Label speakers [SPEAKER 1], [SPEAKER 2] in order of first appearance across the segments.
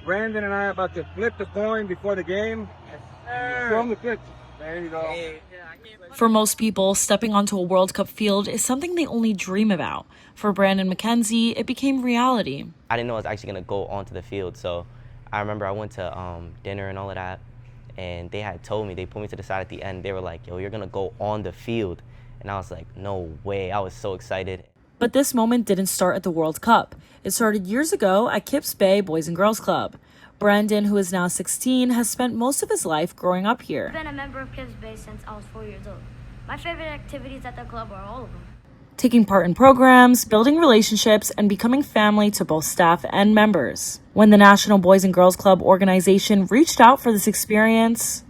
[SPEAKER 1] Brandon and I are about to flip the coin before the game. Show him the pitch. There you go.
[SPEAKER 2] For most people, stepping onto a World Cup field is something they only dream about. For Brandon McKenzie, it became reality.
[SPEAKER 3] I didn't know I was actually going to go onto the field, so I remember I went to dinner and all of that, and they had told me, they put me to the side at the end, they were like, yo, you're going to go on the field. And I was like, no way. I was so excited.
[SPEAKER 2] But this moment didn't start at the World Cup. It started years ago at Kips Bay Boys and Girls Club. Brandon, who is now 16, has spent most of his life growing up here.
[SPEAKER 4] I've been a member of Kips Bay since I was 4 years old. My favorite activities at the club are all of them.
[SPEAKER 2] Taking part in programs, building relationships, and becoming family to both staff and members. When the National Boys and Girls Club organization reached out for this experience,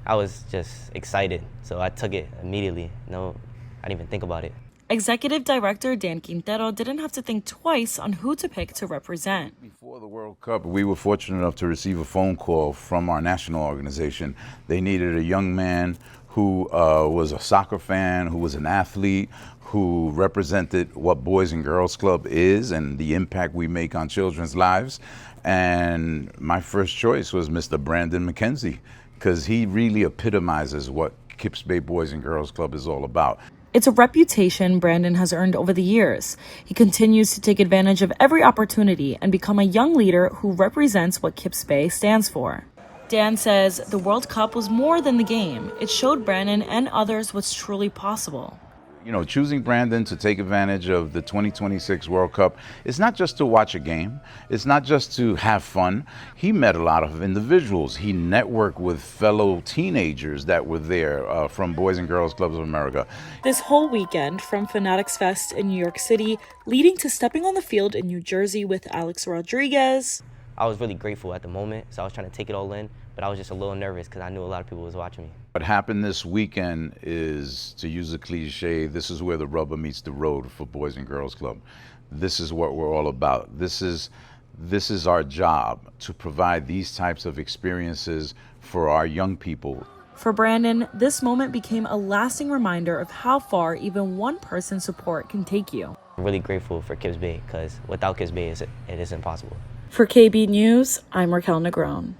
[SPEAKER 3] I was just excited, so I took it immediately. No, I didn't even think about it.
[SPEAKER 2] Executive Director Dan Quintero didn't have to think twice on who to pick to represent.
[SPEAKER 5] Before the World Cup, we were fortunate enough to receive a phone call from our national organization. They needed a young man who was a soccer fan, who was an athlete, who represented what Boys and Girls Club is and the impact we make on children's lives. And my first choice was Mr. Brandon McKenzie, because he really epitomizes what Kips Bay Boys and Girls Club is all about.
[SPEAKER 2] It's a reputation Brandon has earned over the years. He continues to take advantage of every opportunity and become a young leader who represents what Kips Bay stands for. Dan says the World Cup was more than the game. It showed Brandon and others what's truly possible.
[SPEAKER 5] You know, choosing Brandon to take advantage of the 2026 World Cup is not just to watch a game. It's not just to have fun. He met a lot of individuals. He networked with fellow teenagers that were there from Boys and Girls Clubs of America.
[SPEAKER 2] This whole weekend, from Fanatics Fest in New York City, leading to stepping on the field in New Jersey with Alex Rodriguez.
[SPEAKER 3] I was really grateful at the moment, so I was trying to take it all in, but I was just a little nervous because I knew a lot of people was watching me.
[SPEAKER 5] What happened this weekend is, to use a cliche, this is where the rubber meets the road for Boys and Girls Club. This is what we're all about. This is our job, to provide these types of experiences for our young people.
[SPEAKER 2] For Brandon, this moment became a lasting reminder of how far even one person's support can take you.
[SPEAKER 3] I'm really grateful for Kips Bay because without Kips Bay, it is impossible.
[SPEAKER 2] For KB News, I'm Raquel Negron.